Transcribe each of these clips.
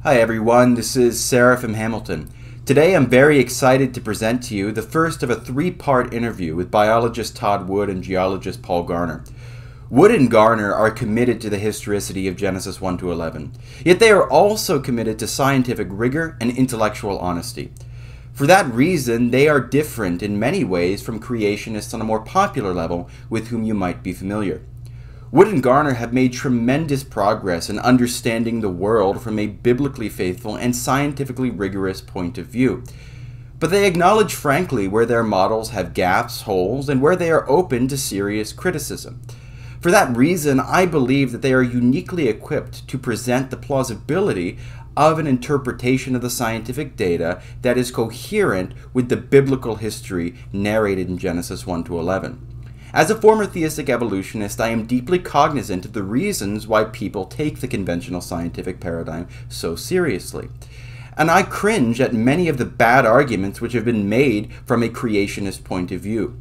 Hi everyone, this is Sarah from Hamilton. Today I'm very excited to present to you the first of a three-part interview with biologist Todd Wood and geologist Paul Garner. Wood and Garner are committed to the historicity of Genesis 1 to 11, yet they are also committed to scientific rigor and intellectual honesty. For that reason, they are different in many ways from creationists on a more popular level with whom you might be familiar. Wood and Garner have made tremendous progress in understanding the world from a biblically faithful and scientifically rigorous point of view. But they acknowledge frankly where their models have gaps, holes, and where they are open to serious criticism. For that reason, I believe that they are uniquely equipped to present the plausibility of an interpretation of the scientific data that is coherent with the biblical history narrated in Genesis 1 to 11. As a former theistic evolutionist, I am deeply cognizant of the reasons why people take the conventional scientific paradigm so seriously. And I cringe at many of the bad arguments which have been made from a creationist point of view.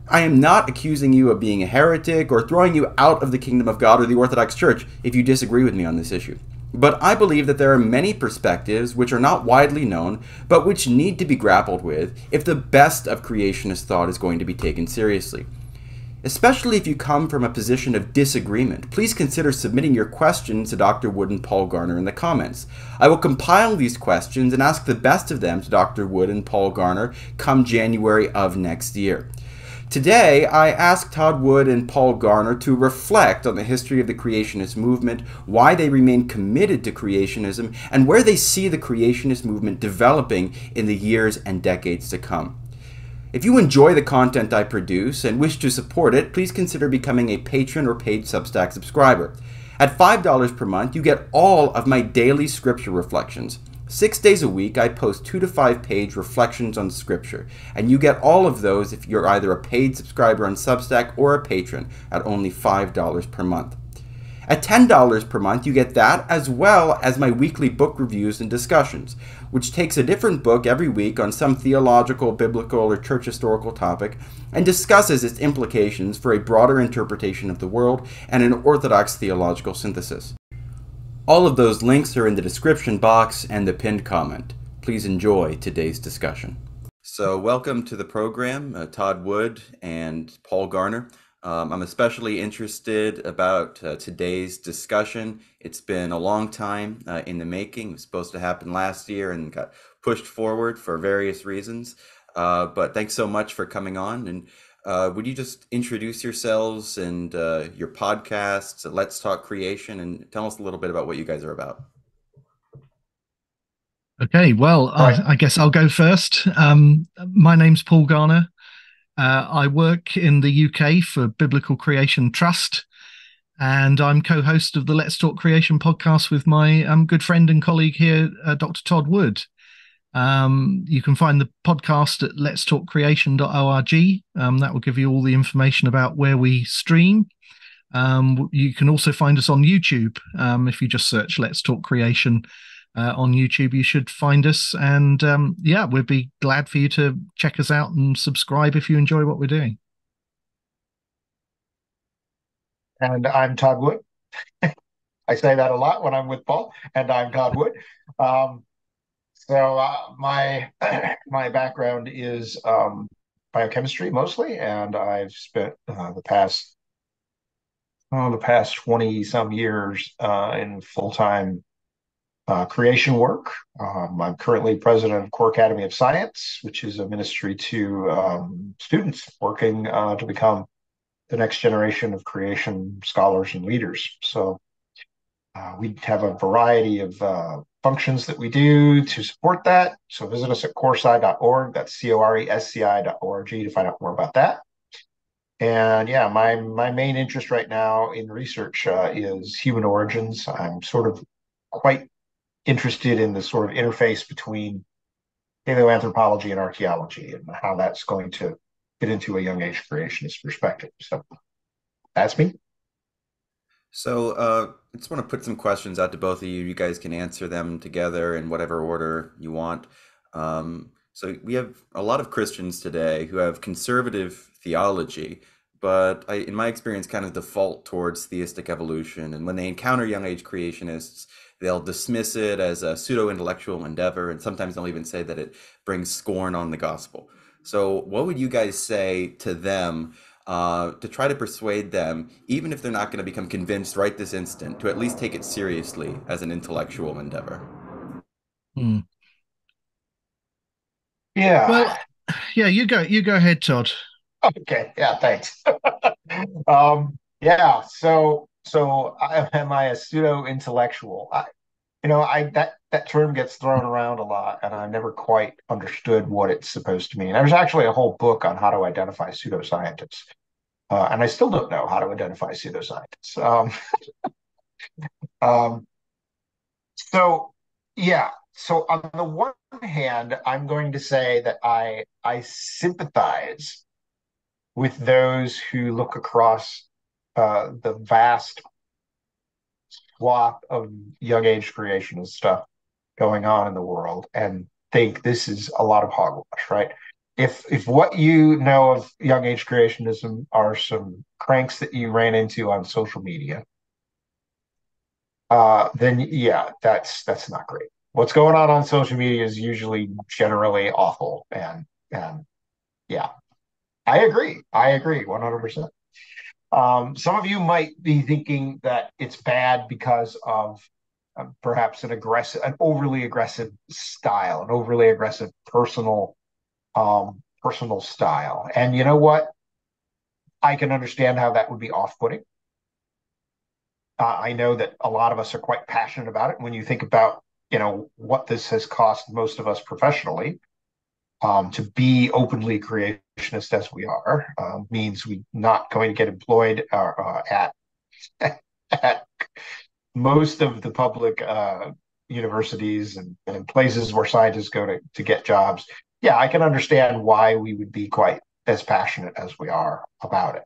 I am not accusing you of being a heretic or throwing you out of the kingdom of God or the Orthodox Church if you disagree with me on this issue. But I believe that there are many perspectives which are not widely known, but which need to be grappled with if the best of creationist thought is going to be taken seriously. Especially if you come from a position of disagreement, please consider submitting your questions to Dr. Wood and Paul Garner in the comments. I will compile these questions and ask the best of them to Dr. Wood and Paul Garner come January of next year. Today, I asked Todd Wood and Paul Garner to reflect on the history of the creationist movement, why they remain committed to creationism, and where they see the creationist movement developing in the years and decades to come. If you enjoy the content I produce and wish to support it, please consider becoming a patron or paid Substack subscriber. At $5 per month, you get all of my daily scripture reflections. 6 days a week, I post 2 to 5 page reflections on scripture, and you get all of those if you're either a paid subscriber on Substack or a patron at only $5 per month. At $10 per month, you get that as well as my weekly book reviews and discussions, which takes a different book every week on some theological, biblical, or church historical topic and discusses its implications for a broader interpretation of the world and an orthodox theological synthesis. All of those links are in the description box and the pinned comment. Please enjoy today's discussion. So welcome to the program, Todd Wood and Paul Garner. I'm especially interested about today's discussion. It's been a long time in the making. It was supposed to happen last year and got pushed forward for various reasons. But thanks so much for coming on. And would you just introduce yourselves and your podcasts, Let's Talk Creation, and tell us a little bit about what you guys are about? Okay, well, I guess I'll go first. My name's Paul Garner. I work in the UK for Biblical Creation Trust, and I'm co-host of the Let's Talk Creation podcast with my good friend and colleague here, Dr. Todd Wood. You can find the podcast at letstalkcreation.org. That will give you all the information about where we stream. You can also find us on YouTube. If you just search Let's Talk Creation on YouTube, you should find us. And yeah, we'd be glad for you to check us out and subscribe if you enjoy what we're doing. And I'm Todd Wood. I say that a lot when I'm with Paul, and I'm Todd Wood. My background is biochemistry mostly, and I've spent the past 20 some years in full-time creation work. I'm currently president of Core Academy of Science, which is a ministry to students working to become the next generation of creation scholars and leaders. So we have a variety of functions that we do to support that. So visit us at coresci.org. That's coresci.org to find out more about that. And yeah, my main interest right now in research is human origins. I'm sort of quite interested in the sort of interface between paleoanthropology and archaeology and how that's going to fit into a young age creationist perspective. So that's me. So I just want to put some questions out to both of you. You guys can answer them together in whatever order you want. So we have a lot of Christians today who have conservative theology, but in my experience, kind of default towards theistic evolution. And when they encounter young age creationists, They'll dismiss it as a pseudo-intellectual endeavor, and sometimes they'll even say that it brings scorn on the gospel. So, what would you guys say to them to try to persuade them, even if they're not going to become convinced right this instant, to at least take it seriously as an intellectual endeavor? Hmm. Yeah. Well, yeah, you go ahead, Todd. Okay. Yeah. Thanks. Yeah. Am I a pseudo intellectual? I that term gets thrown around a lot, and I've never quite understood what it's supposed to mean. There's actually a whole book on how to identify pseudoscientists, and I still don't know how to identify pseudoscientists. Um, so, yeah. So on the one hand, I'm going to say that I sympathize with those who look across the vast swath of young age creationist stuff going on in the world and think this is a lot of hogwash, right? If what you know of young age creationism are some cranks that you ran into on social media, then yeah, that's not great. What's going on social media is usually generally awful, and yeah, I agree 100%. Some of you might be thinking that it's bad because of perhaps an overly aggressive style, an overly aggressive personal style. And you know what? I can understand how that would be off-putting. I know that a lot of us are quite passionate about it. When you think about, what this has cost most of us professionally, to be openly creationist as we are, means we're not going to get employed at at most of the public universities and places where scientists go to get jobs. Yeah, I can understand why we would be quite as passionate as we are about it.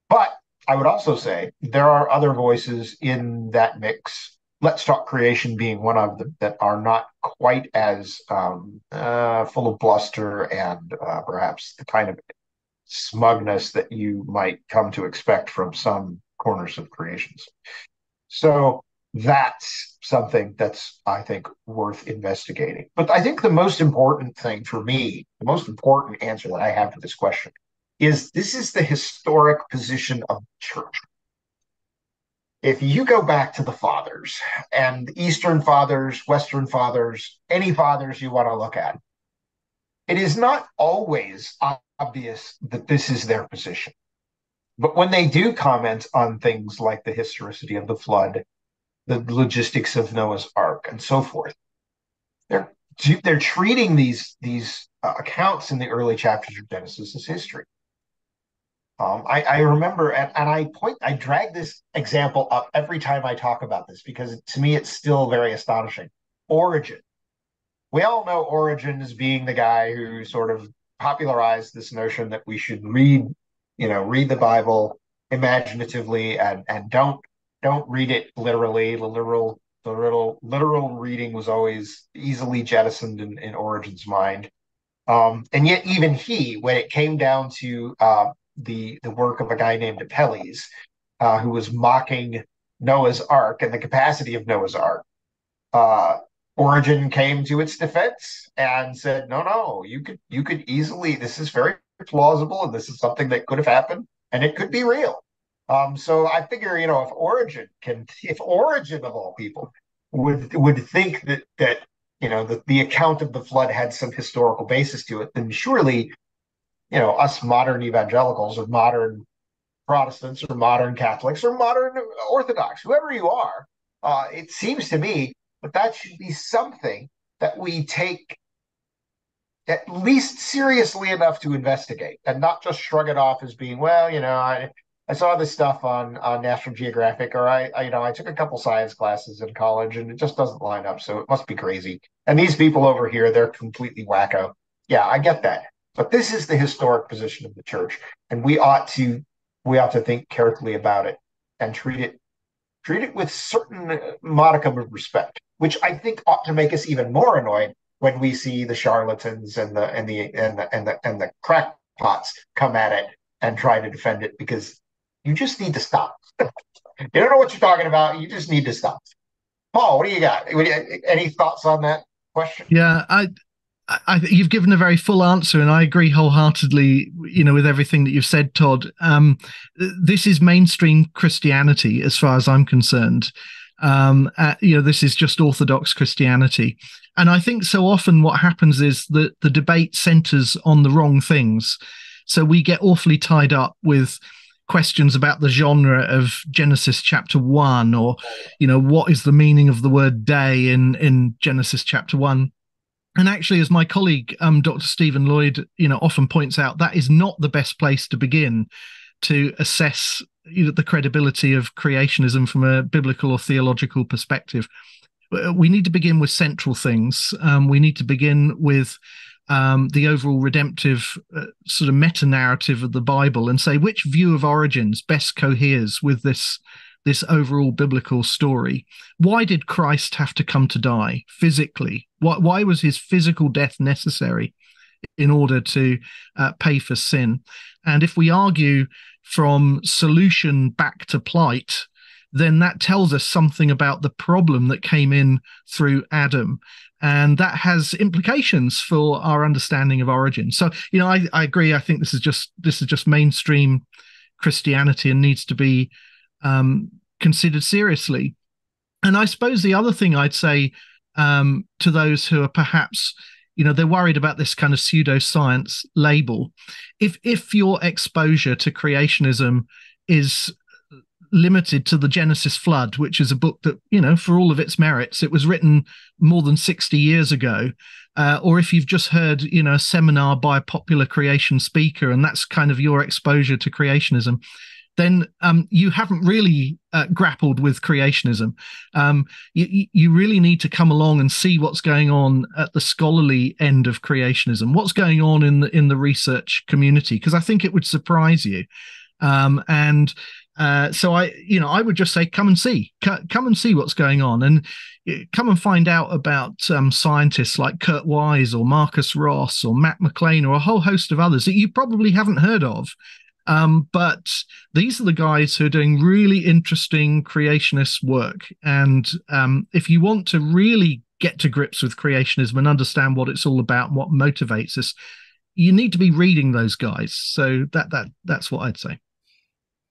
But I would also say there are other voices in that mix. Let's Talk Creation being one of them that are not quite as full of bluster and perhaps the kind of smugness that you might come to expect from some corners of creations. So that's something that's, I think, worth investigating. But I think the most important thing for me, the most important answer that I have to this question is this is the historic position of the church. If you go back to the fathers and Eastern fathers, Western fathers, any fathers you want to look at, it is not always obvious that this is their position. But when they do comment on things like the historicity of the flood, the logistics of Noah's Ark, and so forth. They're they're treating these accounts in the early chapters of Genesis as history. I remember, and I drag this example up every time I talk about this because to me it's still very astonishing. Origen. We all know Origen as being the guy who sort of popularized this notion that we should read the Bible imaginatively and don't read it literally. The literal reading was always easily jettisoned in Origen's mind. And yet even he, when it came down to the work of a guy named Apelles, who was mocking Noah's Ark and the capacity of Noah's Ark, uh, Origen came to its defense and said, no, you could easily, this is very plausible and this is something that could have happened and it could be real. So I figure, if Origin of all people would think that the account of the flood had some historical basis to it, then surely, us modern evangelicals or modern Protestants or modern Catholics or modern Orthodox, whoever you are, it seems to me that should be something that we take at least seriously enough to investigate and not just shrug it off as being, well, I saw this stuff on National Geographic, or I took a couple science classes in college and it just doesn't line up, so it must be crazy. And these people over here, they're completely wacko. Yeah, I get that. But this is the historic position of the church, and we ought to think carefully about it and treat it with certain modicum of respect, which I think ought to make us even more annoyed when we see the charlatans and the crackpots come at it and try to defend it, because you just need to stop. You don't know what you're talking about. You just need to stop. Paul, what do you got? Any thoughts on that question? Yeah, you've given a very full answer, and I agree wholeheartedly, with everything that you've said, Todd. This is mainstream Christianity, as far as I'm concerned. This is just Orthodox Christianity. And I think so often what happens is that the debate centers on the wrong things. So we get awfully tied up with questions about the genre of Genesis chapter 1, or, what is the meaning of the word day in Genesis chapter 1. And actually, as my colleague, Dr. Stephen Lloyd, often points out, that is not the best place to begin to assess the credibility of creationism from a biblical or theological perspective. We need to begin with central things. We need to begin with the overall redemptive sort of meta-narrative of the Bible, and say which view of origins best coheres with this overall biblical story. Why did Christ have to come to die physically? Why was his physical death necessary in order to pay for sin? And if we argue from solution back to plight, then that tells us something about the problem that came in through Adam. And that has implications for our understanding of origin. So, I agree. I think this is just mainstream Christianity and needs to be considered seriously. And I suppose the other thing I'd say to those who are perhaps, they're worried about this kind of pseudoscience label. If your exposure to creationism is limited to the Genesis flood, which is a book that, for all of its merits, it was written more than 60 years ago, or if you've just heard, a seminar by a popular creation speaker, and that's kind of your exposure to creationism, then you haven't really grappled with creationism. You really need to come along and see what's going on at the scholarly end of creationism, what's going on in the research community, because I think it would surprise you. So I would just say, come and see what's going on, and come and find out about scientists like Kurt Wise or Marcus Ross or Matt McLean or a whole host of others that you probably haven't heard of. But these are the guys who are doing really interesting creationist work. And if you want to really get to grips with creationism and understand what it's all about and what motivates us, you need to be reading those guys. So that's what I'd say.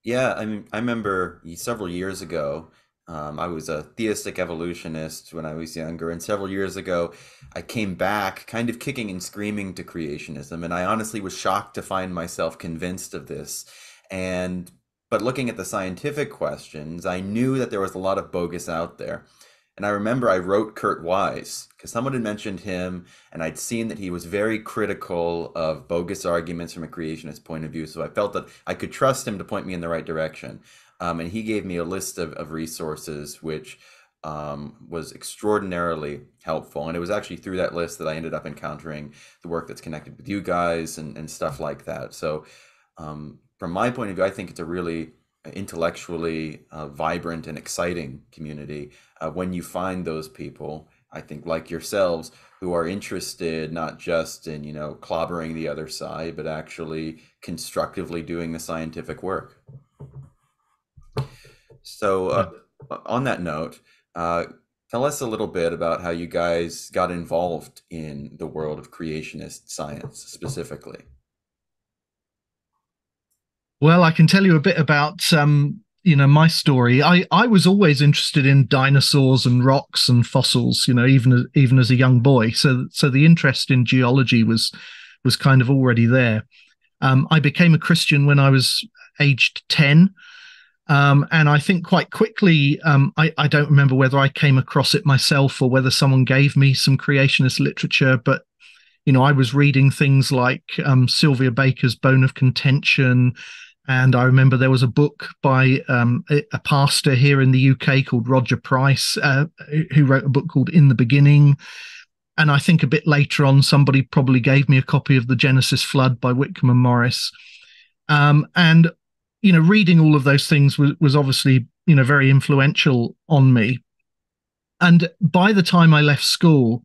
Yeah, I mean, I remember several years ago, I was a theistic evolutionist when I was younger, and several years ago, I came back kind of kicking and screaming to creationism, and I honestly was shocked to find myself convinced of this. But looking at the scientific questions, I knew that there was a lot of bogus out there. And I remember I wrote Kurt Wise because someone had mentioned him, and I'd seen that he was very critical of bogus arguments from a creationist point of view. So I felt that I could trust him to point me in the right direction. And he gave me a list of resources, which was extraordinarily helpful. And it was actually through that list that I ended up encountering the work that's connected with you guys and stuff like that. So from my point of view, I think it's a really intellectually vibrant and exciting community when you find those people, I think, like yourselves, who are interested not just in clobbering the other side, but actually constructively doing the scientific work. So on that note, tell us a little bit about how you guys got involved in the world of creationist science specifically. Well, I can tell you a bit about my story. I was always interested in dinosaurs and rocks and fossils, even as a young boy. So the interest in geology was kind of already there. I became a Christian when I was aged 10. And I think quite quickly, I don't remember whether I came across it myself or whether someone gave me some creationist literature, but I was reading things like Sylvia Baker's Bone of Contention. And I remember there was a book by a pastor here in the UK called Roger Price, who wrote a book called In the Beginning. And I think a bit later on, somebody probably gave me a copy of The Genesis Flood by Whitcomb and Morris. And reading all of those things was obviously, very influential on me. And by the time I left school,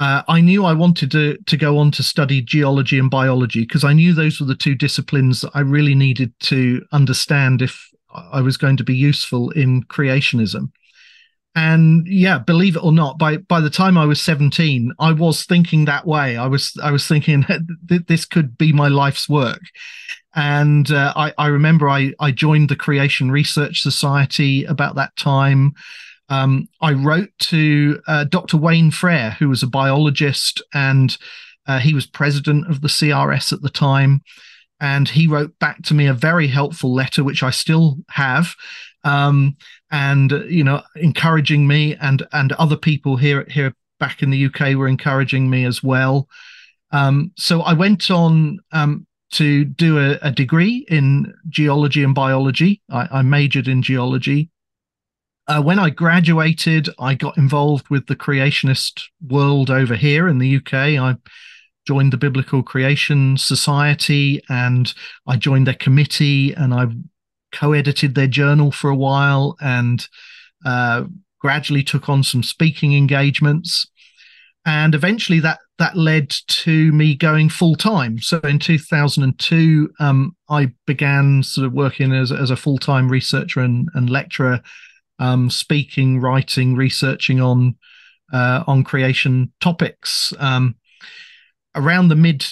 I knew I wanted to go on to study geology and biology, because I knew those were the two disciplines that I really needed to understand if I was going to be useful in creationism. And yeah, believe it or not, by the time I was 17, I was thinking that way. I was thinking this could be my life's work. And I remember I joined the Creation Research Society about that time. I wrote to Dr. Wayne Frere, who was a biologist, and he was president of the CRS at the time. And he wrote back to me a very helpful letter, which I still have, and encouraging me, and other people here back in the UK were encouraging me as well. So I went on to do a degree in geology and biology. I majored in geology. When I graduated, I got involved with the creationist world over here in the UK. I joined the Biblical Creation Society, and I joined their committee, and I co-edited their journal for a while, and gradually took on some speaking engagements. And eventually that led to me going full time. So in 2002, I began sort of working as a full time researcher and lecturer, speaking, writing, researching on creation topics. Around the mid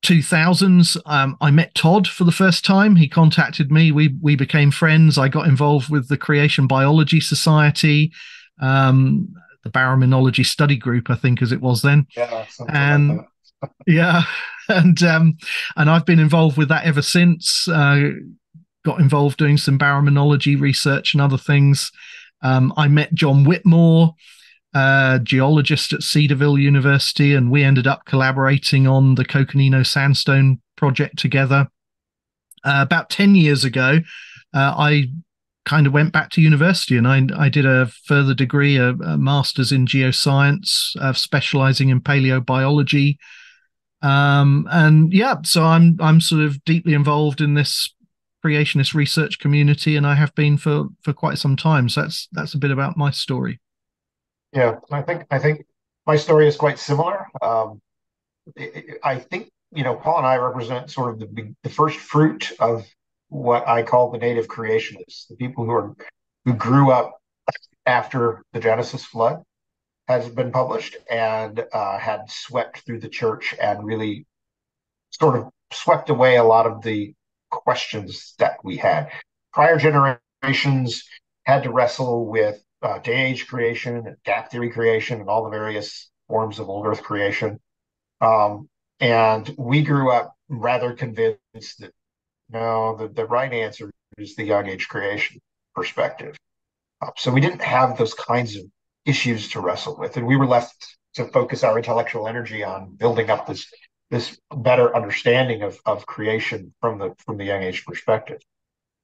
2000s, I met Todd for the first time. He contacted me. We became friends. I got involved with the Creation Biology Society, the Baraminology Study Group, I think, as it was then. Yeah, something And like that. yeah, and I've been involved with that ever since. Got involved doing some baraminology research and other things. I met John Whitmore, geologist at Cedarville University, and we ended up collaborating on the Coconino Sandstone project together. About 10 years ago, I kind of went back to university, and I did a further degree, a master's in geoscience, specializing in paleobiology. And yeah, so I'm sort of deeply involved in this creationist research community, and I have been for quite some time. So that's a bit about my story. Yeah, I think my story is quite similar. I think Paul and I represent sort of the first fruit of what I call the native creationists, the people who grew up after the Genesis flood has been published and had swept through the church and really sort of swept away a lot of the questions that we had. Prior generations had to wrestle with day age creation and gap theory creation and all the various forms of old earth creation. And we grew up rather convinced that no, the right answer is the young age creation perspective. So we didn't have those kinds of issues to wrestle with, and we were left to focus our intellectual energy on building up this better understanding of creation from the young age perspective.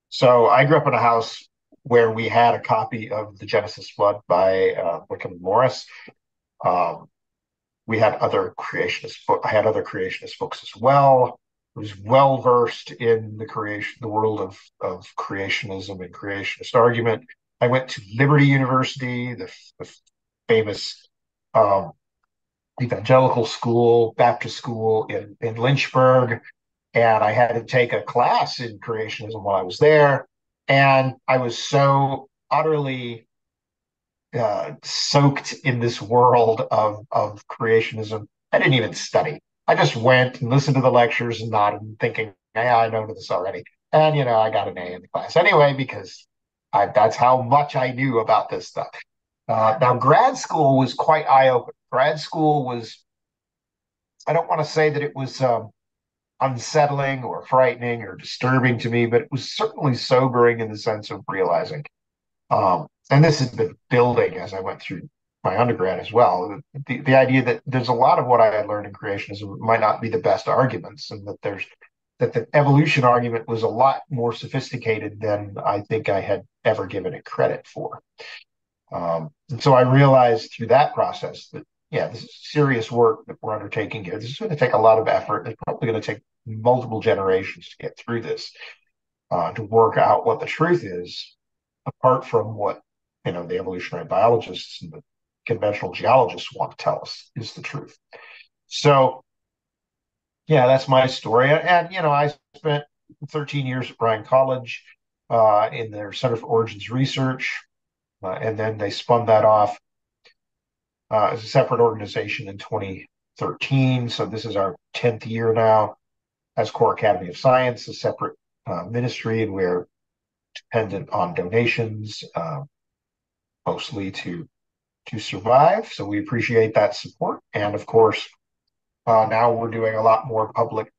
So I grew up in a house where we had a copy of the Genesis flood by Wickham Morris. We had other creationist I had other creationist books as well. I was well versed in the world of creationism and creationist argument. I went to Liberty University, the famous evangelical school, Baptist school in Lynchburg, and I had to take a class in creationism while I was there. And I was so utterly soaked in this world of creationism. I didn't even study. I just went and listened to the lectures and nodded and thinking, yeah, I know this already. And, I got an A in the class anyway, because that's how much I knew about this stuff. Now, grad school was quite eye-opening. Grad school was, I don't want to say that it was unsettling or frightening or disturbing to me, but it was certainly sobering in the sense of realizing and this has been building as I went through my undergrad as well. The idea that there's a lot of what I had learned in creationism might not be the best arguments, and that the evolution argument was a lot more sophisticated than I think I had ever given it credit for. And so I realized through that process that, yeah, this is serious work that we're undertaking here. This is going to take a lot of effort. It's probably going to take multiple generations to get through this, to work out what the truth is, apart from what the evolutionary biologists and the conventional geologists want to tell us is the truth. So, yeah, that's my story. And I spent 13 years at Bryan College in their Center for Origins Research. and then they spun that off as a separate organization in 2013. So this is our 10th year now as Core Academy of Science, a separate ministry, and we're dependent on donations, mostly to survive. So we appreciate that support, and of course, now we're doing a lot more public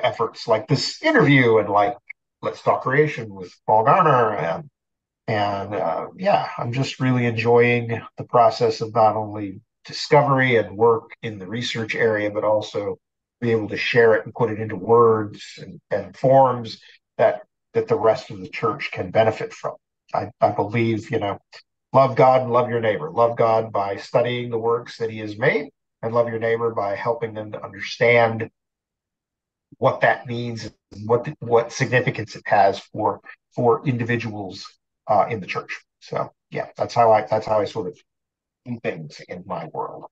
efforts like this interview and like Let's Talk Creation with Paul Garner and yeah, I'm just really enjoying the process of not only discovery and work in the research area, but also be able to share it and put it into words and forms that the rest of the church can benefit from. I believe, love God and love your neighbor. Love God by studying the works that he has made, and love your neighbor by helping them to understand what that means, and what significance it has for individuals in the church. So yeah, that's how I sort of do things in my world.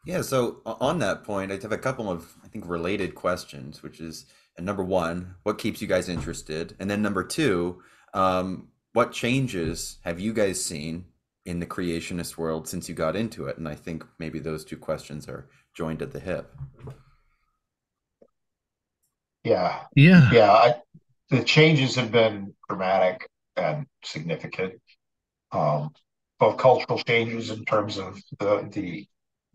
Yeah, so on that point, I have a couple of, I think, related questions, which is, number one, what keeps you guys interested? And then number two, what changes have you guys seen in the creationist world since you got into it? And I think maybe those two questions are joined at the hip. Yeah, Yeah. the changes have been dramatic and significant. Um, Both cultural changes in terms of the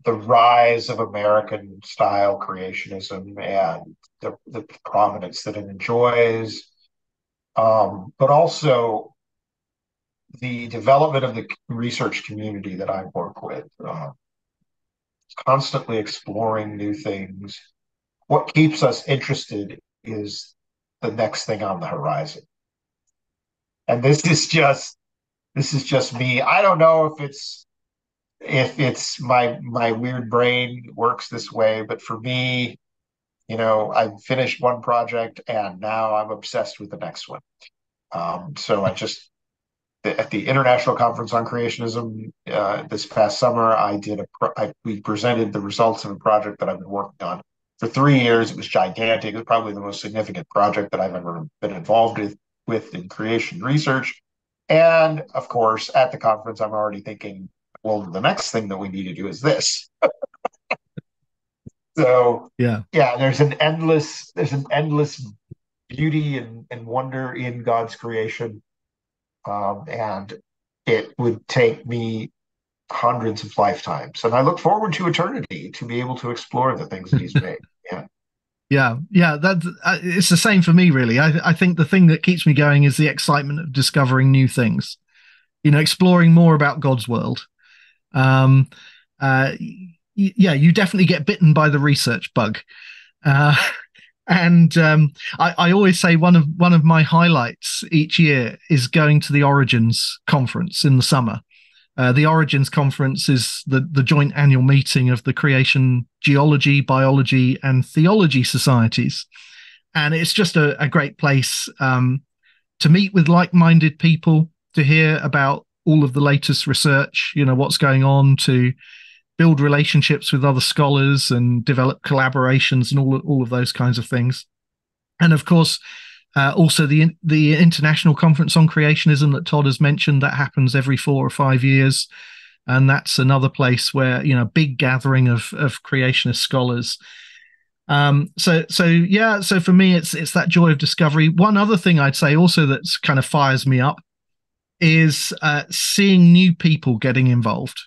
rise of American style creationism and the prominence that it enjoys, but also the development of the research community that I work with, constantly exploring new things. What keeps us interested is the next thing on the horizon. And this is just me. I don't know if it's my weird brain works this way, but for me, I've finished one project and now I'm obsessed with the next one. So at the International Conference on Creationism this past summer, we presented the results of a project that I've been working on for 3 years. It was gigantic. It was probably the most significant project that I've ever been involved with in creation research. And of course, at the conference, I'm already thinking, well, the next thing that we need to do is this. So Yeah. yeah, there's an endless beauty and wonder in God's creation. And it would take me hundreds of lifetimes. And I look forward to eternity to be able to explore the things that he's made. Yeah. Yeah, that's it's the same for me, really. I think the thing that keeps me going is the excitement of discovering new things, exploring more about God's world. Um, yeah, you definitely get bitten by the research bug. Uh, and I always say one of my highlights each year is going to the Origins conference in the summer. The Origins Conference is the joint annual meeting of the Creation Geology, Biology, and Theology Societies. And it's just a great place to meet with like-minded people, to hear about all of the latest research, what's going on, to build relationships with other scholars and develop collaborations and all of those kinds of things. And of course, also the International Conference on Creationism that Todd has mentioned, that happens every 4 or 5 years, and that's another place where big gathering of creationist scholars. So for me, it's that joy of discovery. One other thing I'd say also that's kind of fires me up is seeing new people getting involved.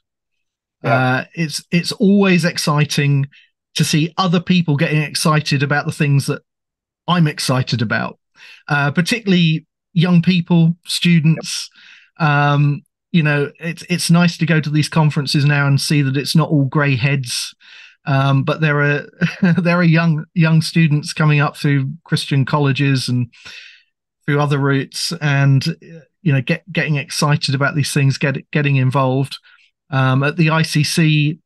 Yeah. It's always exciting to see other people getting excited about the things that I'm excited about, particularly young people, students. It's nice to go to these conferences now and see that it's not all grey heads, but there are there are young students coming up through Christian colleges and through other routes, and getting excited about these things, getting involved. At the ICC,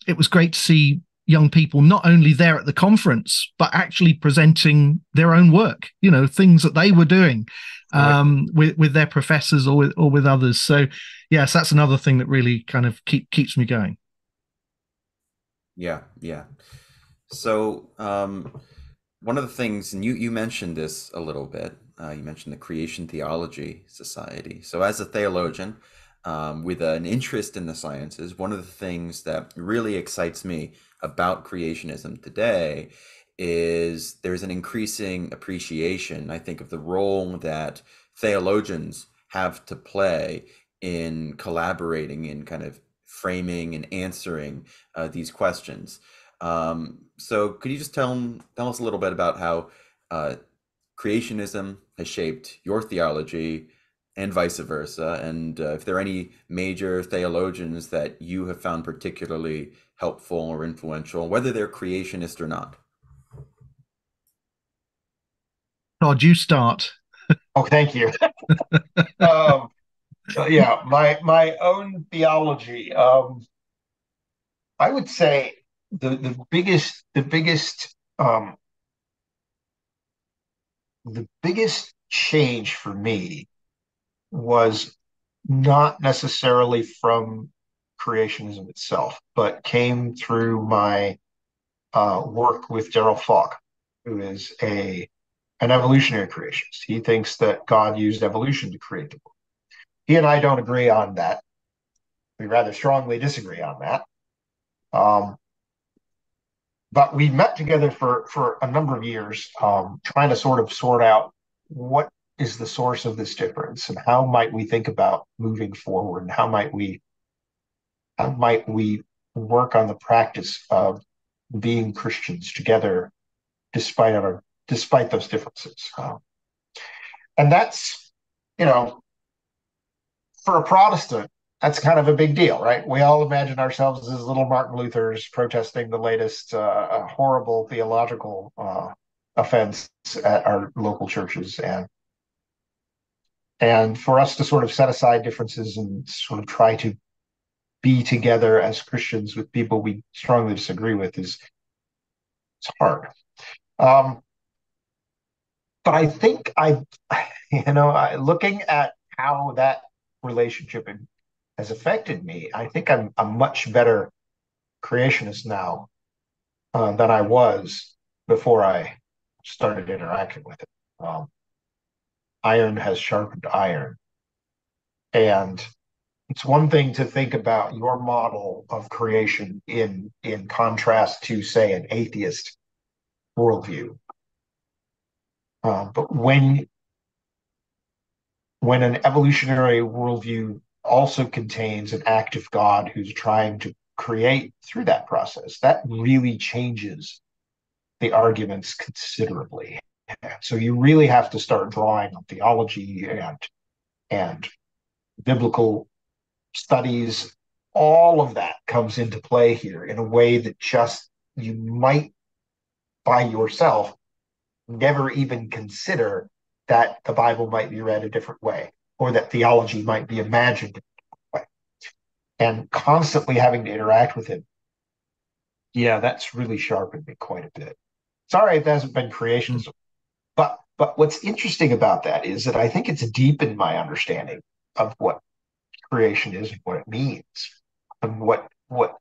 it was great to see young people not only there at the conference, but actually presenting their own work, things that they were doing with their professors or with others. So yes, that's another thing that really kind of keeps me going. Yeah, yeah. So one of the things, and you mentioned this a little bit, you mentioned the Creation Theology Society. So, as a theologian with an interest in the sciences, one of the things that really excites me about creationism today is there's an increasing appreciation, I think, of the role that theologians have to play in collaborating in kind of framing and answering these questions. So could you just tell us a little bit about how uh, creationism has shaped your theology and vice versa, and if there are any major theologians that you have found particularly helpful or influential, whether they're creationist or not? Todd, you start. Oh, thank you. um, yeah, my own theology. I would say um, the biggest change for me was not necessarily from creationism itself, but came through my work with Daryl Falk, who is an evolutionary creationist. He thinks that God used evolution to create the world. He and I don't agree on that. We rather strongly disagree on that. Um, but we met together for a number of years, trying to sort out what is the source of this difference and how might we think about moving forward and how might we work on the practice of being Christians together despite those differences. And that's, you know, for a Protestant, that's kind of a big deal, right? We all imagine ourselves as little Martin Luthers protesting the latest horrible theological offense at our local churches, and for us to sort of set aside differences and sort of try to be together as Christians with people we strongly disagree with is it's hard. Um, but I think looking at how that relationship has affected me, I think I'm a much better creationist now than I was before I started interacting with it. Iron has sharpened iron. And it's one thing to think about your model of creation in contrast to, say, an atheist worldview. But when an evolutionary worldview also contains an active God who's trying to create through that process, that really changes the arguments considerably. So you really have to start drawing on theology and biblical studies. All of that comes into play here in a way that just you might by yourself never even consider that the Bible might be read a different way or that theology might be imagined a different way. And constantly having to interact with it, yeah, that's really sharpened me quite a bit. Sorry, it hasn't been Mm. creationism. But what's interesting about that is that I think it's deepened my understanding of what creation is and what it means and what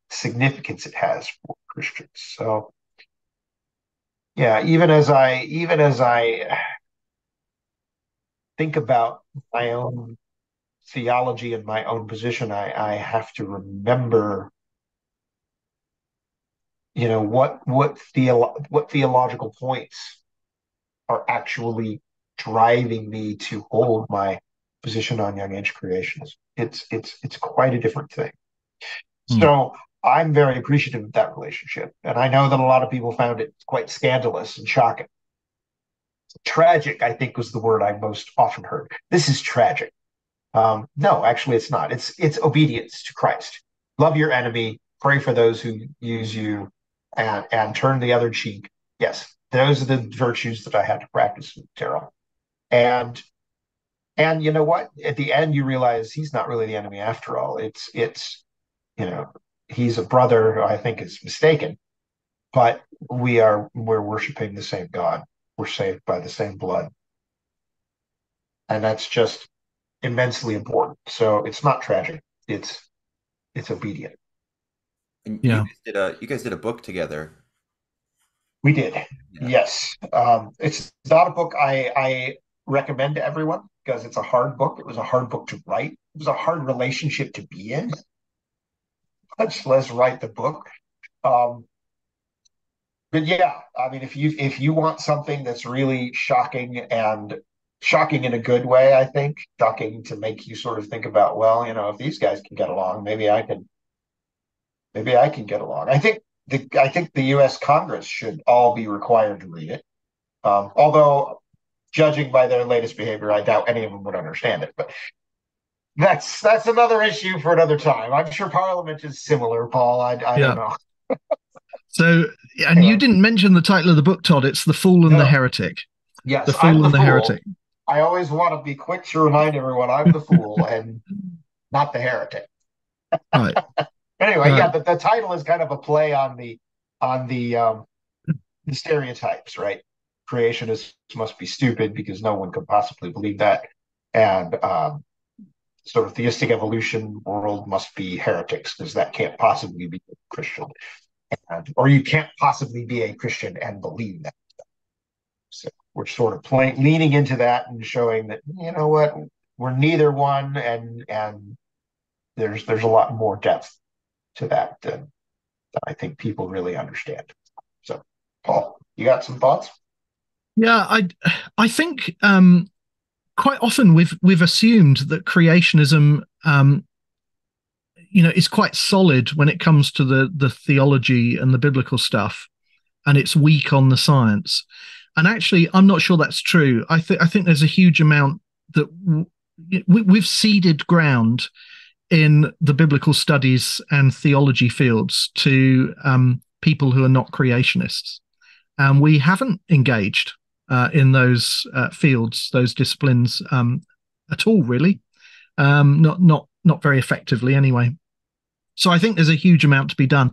significance it has for Christians. So yeah, even as I think about my own theology and my own position, I have to remember, what theological points are actually driving me to hold my position on young age creationism. It's quite a different thing. Mm. So I'm very appreciative of that relationship, and I know that a lot of people found it quite scandalous and shocking. Tragic, I think, was the word I most often heard. This is tragic. No, actually, it's not. It's obedience to Christ. Love your enemy, pray for those who use you, and turn the other cheek. Yes, those are the virtues that I had to practice with Daryl. And and you know what? At the end, you realize he's not really the enemy after all. It's you know he's a brother who I think is mistaken, but we're worshiping the same God. We're saved by the same blood, and that's just immensely important. So it's not tragic. It's obedient. And Yeah. you guys did a book together. We did. Yeah. Yes. It's not a book I recommend to everyone because it's a hard book. It was a hard book to write. It was a hard relationship to be in, much less write the book. But yeah, I mean, if you want something that's really shocking and shocking in a good way, I think shocking to make you sort of think about, well, if these guys can get along, maybe I can get along. I think the U.S. Congress should all be required to read it. Although, judging by their latest behavior, I doubt any of them would understand it. But that's another issue for another time. I'm sure Parliament is similar, Paul. I don't know. So, and you didn't mention the title of the book, Todd. It's The Fool and the Heretic. Yes, The Fool and the Heretic. I always want to be quick to remind everyone I'm the fool and not the heretic. Right. Anyway, yeah, the title is kind of a play on the stereotypes, right? Creationists must be stupid because no one could possibly believe that, and sort of theistic evolution world must be heretics because that can't possibly be Christian, or you can't possibly be a Christian and believe that. So we're sort of leaning into that and showing that what, we're neither one, and there's a lot more depth to that than I think people really understand. So, Paul, you got some thoughts? Yeah, I think quite often we've assumed that creationism, is quite solid when it comes to the theology and the biblical stuff, and it's weak on the science. And actually, I'm not sure that's true. I think there's a huge amount that we've ceded ground in the biblical studies and theology fields to people who are not creationists, and we haven't engaged in those fields, those disciplines at all, really. Not very effectively, anyway. So I think there's a huge amount to be done.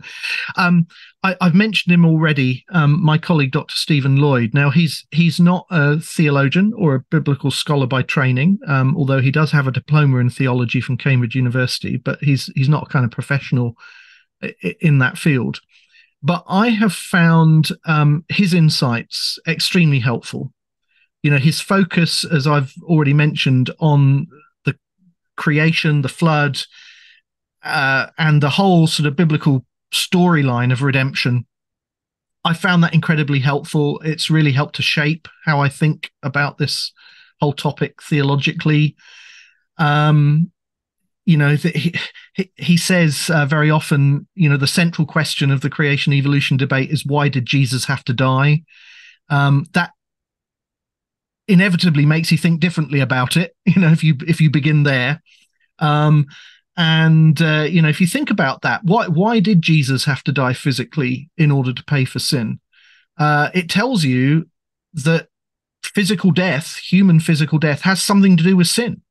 I've mentioned him already, my colleague, Dr. Stephen Lloyd. Now, he's not a theologian or a biblical scholar by training, although he does have a diploma in theology from Cambridge University, but he's not a kind of professional in that field. But I have found his insights extremely helpful. His focus, as I've already mentioned, on the creation, the flood, and the whole sort of biblical storyline of redemption. I found that incredibly helpful. It's really helped to shape how I think about this whole topic theologically. He says very often, the central question of the creation evolution debate is, why did Jesus have to die? That inevitably makes you think differently about it, if you begin there. If you think about that, why did Jesus have to die physically in order to pay for sin? It tells you that physical death, human physical death, has something to do with sin.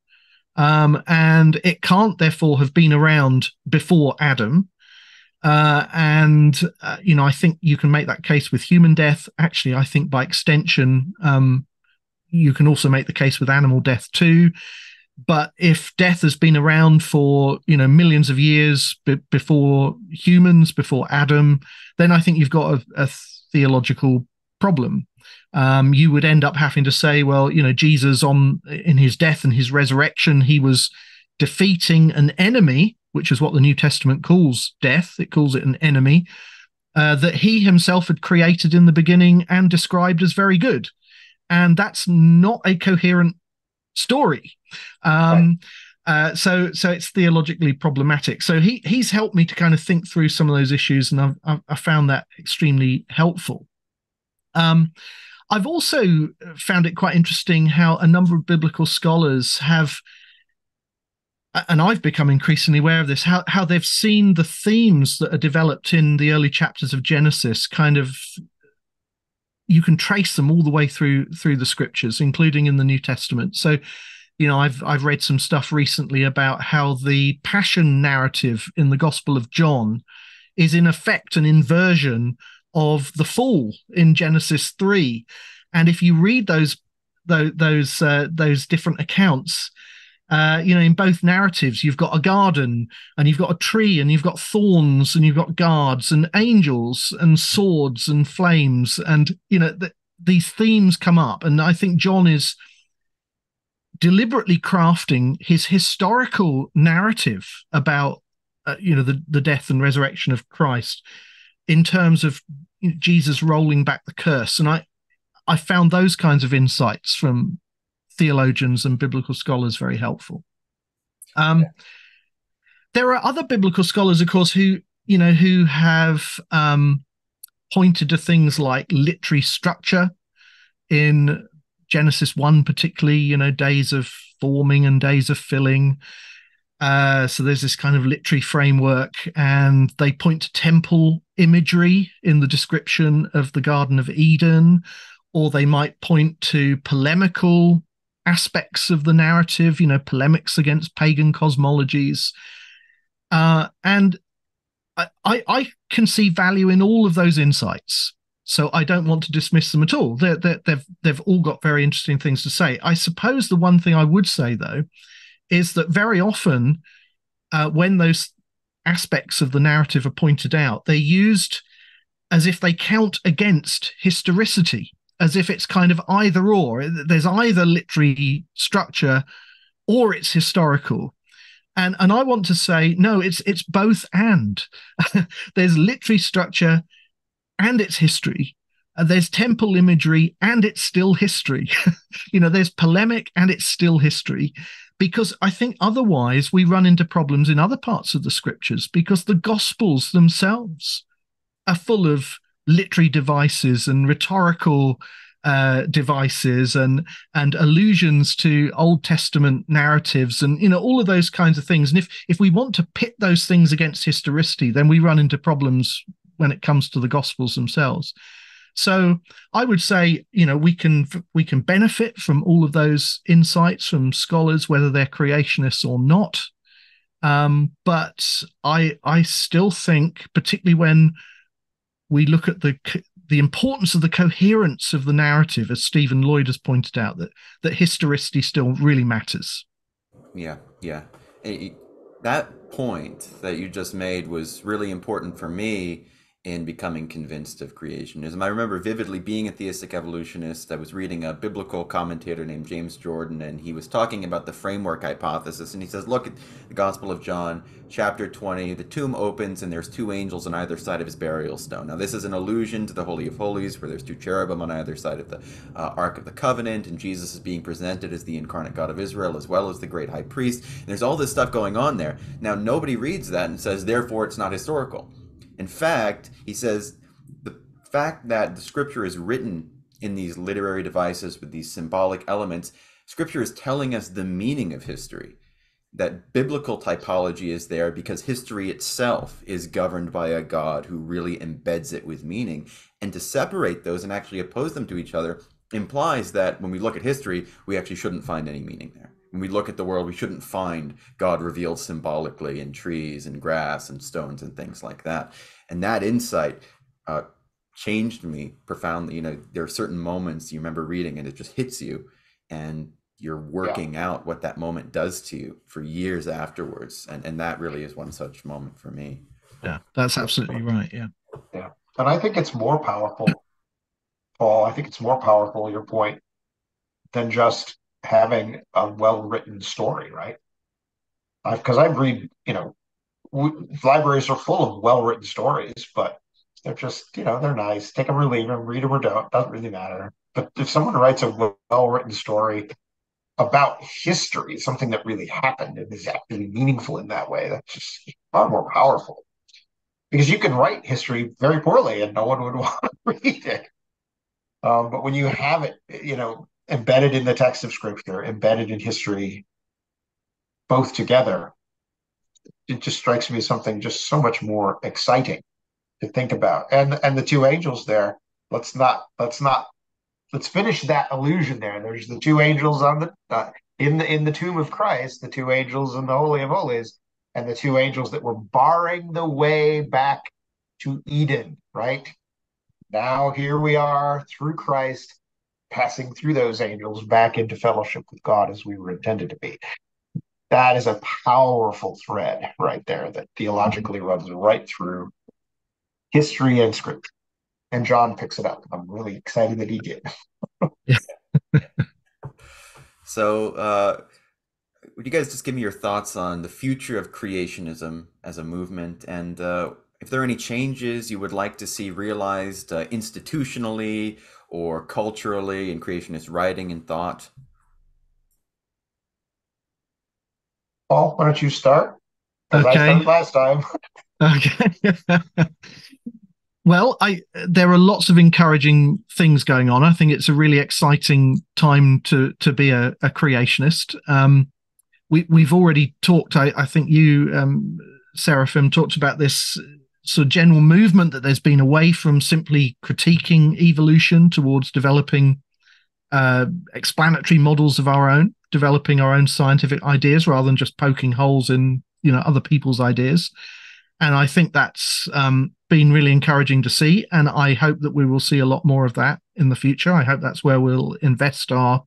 And it can't therefore have been around before Adam. I think you can make that case with human death. Actually, I think by extension, you can also make the case with animal death too. But if death has been around for millions of years before humans, before Adam, then I think you've got a theological problem. You would end up having to say, well, Jesus in his death and his resurrection, he was defeating an enemy, which is what the New Testament calls death. It calls it an enemy that he himself had created in the beginning and described as very good. And that's not a coherent story. So it's theologically problematic. So he's helped me to kind of think through some of those issues, and I found that extremely helpful. I've also found it quite interesting how a number of biblical scholars have, and I've become increasingly aware of this, how they've seen the themes that are developed in the early chapters of Genesis kind of, you can trace them all the way through the scriptures, including in the New Testament. So, I've read some stuff recently about how the passion narrative in the Gospel of John is in effect an inversion of the fall in Genesis 3. And if you read those different accounts, in both narratives, you've got a garden and you've got a tree and you've got thorns and you've got guards and angels and swords and flames. And, these themes come up. And I think John is deliberately crafting his historical narrative about the death and resurrection of Christ in terms of Jesus rolling back the curse. And I found those kinds of insights from theologians and biblical scholars very helpful. There are other biblical scholars, of course, who have pointed to things like literary structure in Genesis 1, particularly, days of forming and days of filling. So there's this kind of literary framework, and they point to temple imagery in the description of the Garden of Eden, or they might point to polemical aspects of the narrative, polemics against pagan cosmologies. And I can see value in all of those insights. So I don't want to dismiss them at all. They've all got very interesting things to say. I suppose the one thing I would say, though, is that very often when those aspects of the narrative are pointed out, they're used as if they count against historicity, as if it's kind of either or. There's either literary structure or it's historical. And I want to say, no, it's both and. There's literary structure and it's history. There's temple imagery and it's still history. There's polemic and it's still history. Because I think otherwise we run into problems in other parts of the scriptures, because the Gospels themselves are full of literary devices and rhetorical devices and allusions to Old Testament narratives and all of those kinds of things. And if we want to pit those things against historicity, then we run into problems when it comes to the Gospels themselves. So I would say, we can benefit from all of those insights from scholars, whether they're creationists or not. But I still think, particularly when we look at the importance of the coherence of the narrative, as Stephen Lloyd has pointed out, that historicity still really matters. Yeah. That point that you just made was really important for me in becoming convinced of creationism. I remember vividly being a theistic evolutionist. I was reading a biblical commentator named James Jordan, and he was talking about the framework hypothesis. And he says, look at the Gospel of John, chapter 20. The tomb opens, and there's two angels on either side of his burial stone. Now, this is an allusion to the Holy of Holies, where there's two cherubim on either side of the Ark of the Covenant, and Jesus is being presented as the incarnate God of Israel, as well as the great high priest. And there's all this stuff going on there. Now, nobody reads that and says, therefore, it's not historical. In fact, he says, the fact that the scripture is written in these literary devices with these symbolic elements, scripture is telling us the meaning of history. That biblical typology is there because history itself is governed by a God who really embeds it with meaning. And to separate those and actually oppose them to each other implies that when we look at history, we actually shouldn't find any meaning there. When we look at the world, we shouldn't find God revealed symbolically in trees and grass and stones and things like that. And that insight changed me profoundly. There are certain moments you remember reading and it just hits you, and you're working out what that moment does to you for years afterwards. And that really is one such moment for me. Yeah, that's absolutely right. Yeah. And I think it's more powerful, Paul. I think it's more powerful, your point, than just having a well-written story, right? Because I've read, libraries are full of well-written stories, but they're just, they're nice. Take them or leave them, read them or don't, doesn't really matter. But if someone writes a well-written story about history, something that really happened and is actually meaningful in that way, that's just far more powerful. Because you can write history very poorly and no one would want to read it. But when you have it, embedded in the text of scripture, embedded in history, both together, it just strikes me as something just so much more exciting to think about. And the two angels there, let's finish that illusion there. There's the two angels on the in the tomb of Christ, the two angels in the Holy of Holies, and the two angels that were barring the way back to Eden, right? Now here we are through Christ, passing through those angels back into fellowship with God as we were intended to be. That is a powerful thread right there that theologically runs right through history and scripture. And John picks it up. I'm really excited that he did. So, would you guys just give me your thoughts on the future of creationism as a movement, and if there are any changes you would like to see realized institutionally or culturally in creationist writing and thought? Paul, why don't you start? Because I Okay. started last time. Okay. Well, there are lots of encouraging things going on. I think it's a really exciting time to be a creationist. We've already talked. I think you, Seraphim, talked about this sort of general movement that there's been away from simply critiquing evolution towards developing explanatory models of our own, developing our own scientific ideas rather than just poking holes in other people's ideas. And I think that's been really encouraging to see. And I hope that we will see a lot more of that in the future. I hope that's where we'll invest our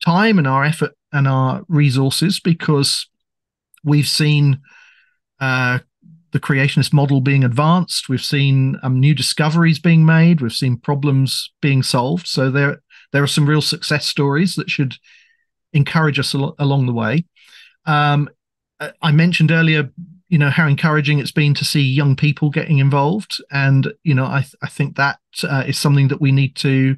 time and our effort and our resources, because we've seen the creationist model being advanced. We've seen new discoveries being made. We've seen problems being solved. So there are some real success stories that should encourage us along the way. I mentioned earlier, how encouraging it's been to see young people getting involved, and I think that is something that we need to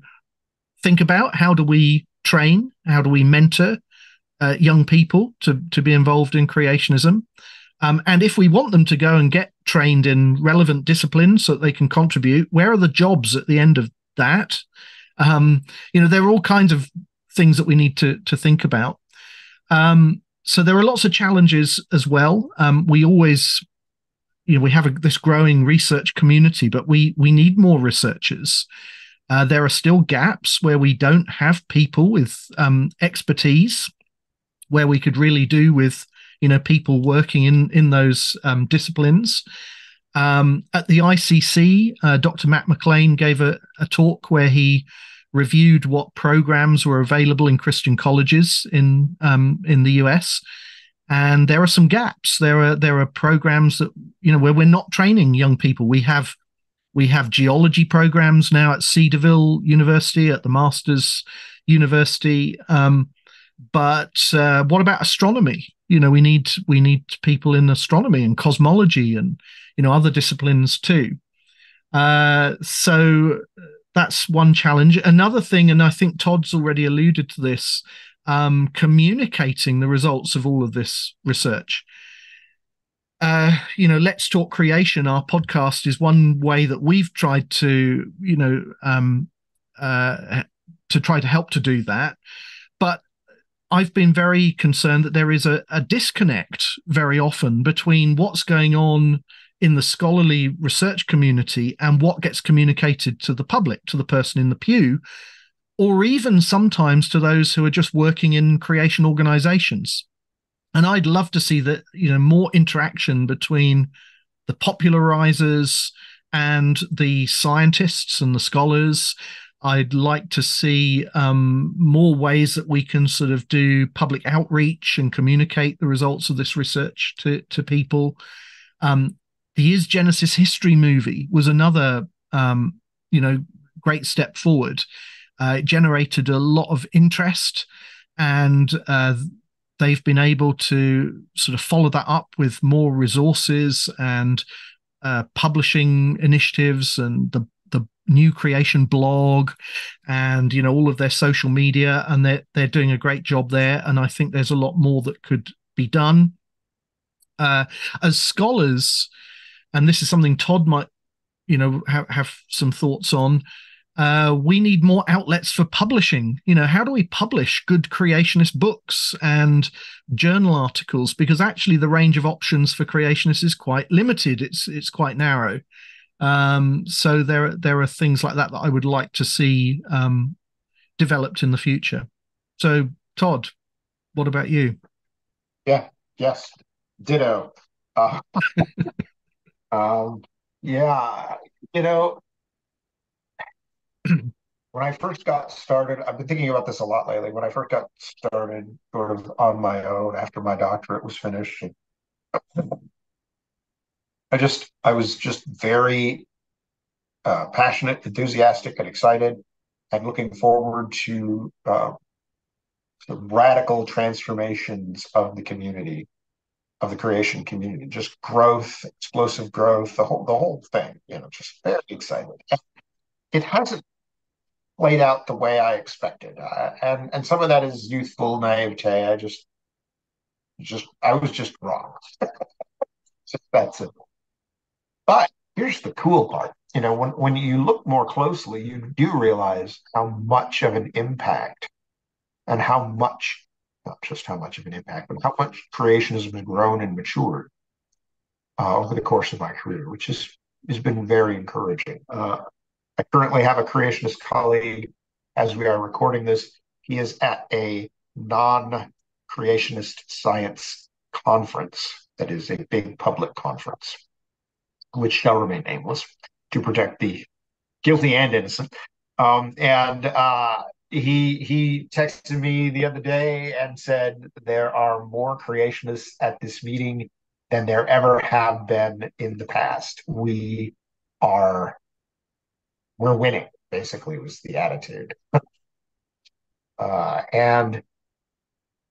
think about. How do we train? How do we mentor young people to be involved in creationism? And if we want them to go and get trained in relevant disciplines so that they can contribute, where are the jobs at the end of that? There are all kinds of things that we need to think about. So there are lots of challenges as well. We always, we have this growing research community, but we need more researchers. There are still gaps where we don't have people with expertise, where we could really do with people working in those disciplines. At the ICC, Dr. Matt McLean gave a talk where he reviewed what programs were available in Christian colleges in the US, and there are some gaps. There are programs that where we're not training young people. We have geology programs now at Cedarville University, at the Masters University, but what about astronomy? We need people in astronomy and cosmology and other disciplines too. So that's one challenge. Another thing, and I think Todd's already alluded to this, communicating the results of all of this research. Let's Talk Creation, our podcast, is one way that we've tried to try to help to do that. But I've been very concerned that there is a disconnect very often between what's going on in the scholarly research community and what gets communicated to the public, to the person in the pew, or even sometimes to those who are just working in creation organizations. And I'd love to see that, more interaction between the popularizers and the scientists and the scholars. I'd like to see more ways that we can sort of do public outreach and communicate the results of this research to people. The Is Genesis History movie was another, great step forward. It generated a lot of interest, and they've been able to sort of follow that up with more resources and publishing initiatives and the New Creation blog and all of their social media, and they're doing a great job there. And I think there's a lot more that could be done. As scholars, and this is something Todd might have some thoughts on, we need more outlets for publishing. How do we publish good creationist books and journal articles? Because actually the range of options for creationists is quite limited. It's quite narrow. So there are things like that I would like to see developed in the future. So Todd, what about you? Yeah, yes, ditto. Uh, yeah, when I first got started, I've been thinking about this a lot lately. When I first got started, sort of on my own after my doctorate was finished, I was just very passionate, enthusiastic, and excited, and looking forward to some radical transformations of the community, of the creation community, just growth, explosive growth, the whole thing, just very excited. It hasn't played out the way I expected. And some of that is youthful naivete. I was just wrong. Just that simple. But here's the cool part. When you look more closely, you do realize how much of an impact and how much, not just how much of an impact, but how much creationism has grown and matured over the course of my career, which has been very encouraging. I currently have a creationist colleague as we are recording this. He is at a non-creationist science conference that is a big public conference, which shall remain nameless to protect the guilty and innocent. And he texted me the other day and said there are more creationists at this meeting than there ever have been in the past. We're winning, basically, was the attitude. And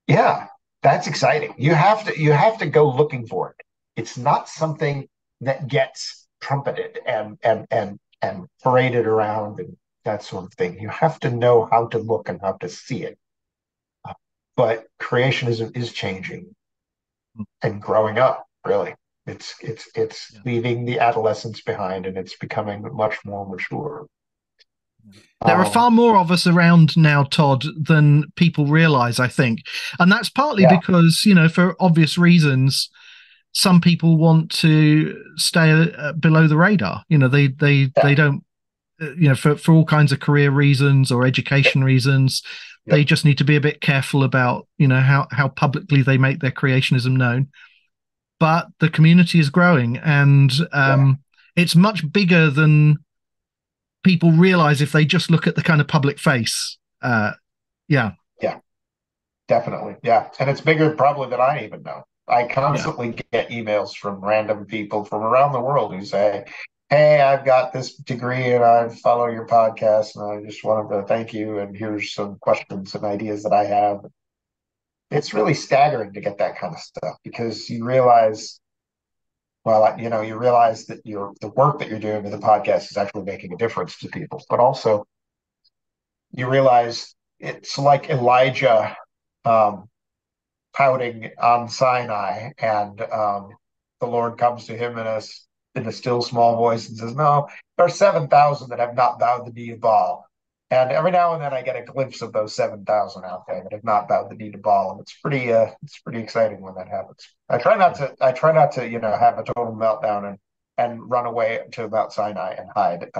yeah, that's exciting. You have to go looking for it. It's not something that gets trumpeted and paraded around and that sort of thing. You have to know how to look and how to see it. But creationism is changing and growing up, really. It's leaving the adolescence behind and it's becoming much more mature. There are far more of us around now, Todd, than people realize, I think. And that's partly because, for obvious reasons, some people want to stay below the radar. They don't, for all kinds of career reasons or education reasons, they just need to be a bit careful about, how publicly they make their creationism known. But the community is growing, and it's much bigger than people realize if they just look at the kind of public face. Yeah, definitely. Yeah. And it's bigger probably than I even know. I constantly get emails from random people from around the world who say, hey, I've got this degree and I follow your podcast and I just wanted to thank you. And here's some questions and ideas that I have. It's really staggering to get that kind of stuff because you realize, you realize that the work that you're doing with the podcast is actually making a difference to people, but also you realize it's like Elijah pouting on Sinai, and the Lord comes to him in a still small voice and says, "No, there are 7,000 that have not bowed the knee to Baal." And every now and then I get a glimpse of those 7,000 out there that have not bowed the knee to Baal, and it's pretty exciting when that happens. I try not to have a total meltdown and run away to Mount Sinai and hide.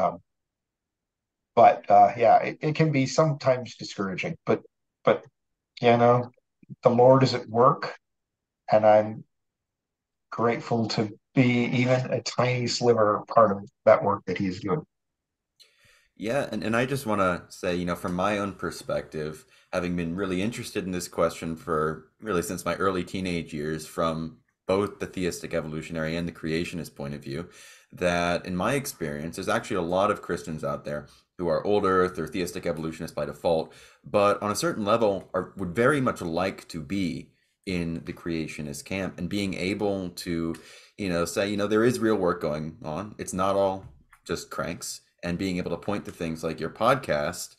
But it can be sometimes discouraging. But the Lord is at work, and I'm grateful to be even a tiny sliver part of that work that He's doing. Yeah, and I just want to say, from my own perspective, having been really interested in this question for really since my early teenage years, from both the theistic evolutionary and the creationist point of view, that in my experience, there's actually a lot of Christians out there who are old earth or theistic evolutionists by default, but on a certain level would very much like to be in the creationist camp and being able to, say, there is real work going on. It's not all just cranks, and being able to point to things like your podcast.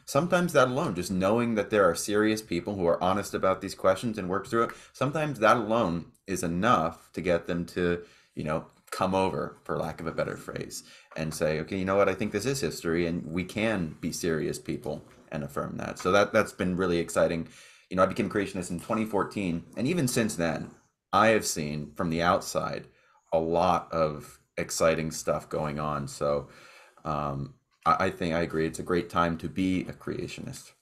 Sometimes that alone, just knowing that there are serious people who are honest about these questions and work through it, sometimes that alone is enough to get them to, come over, for lack of a better phrase, and say, okay, you know what, I think this is history and we can be serious people and affirm that. So that's been really exciting. I became a creationist in 2014, and even since then, I have seen from the outside a lot of exciting stuff going on. So I think I agree. It's a great time to be a creationist.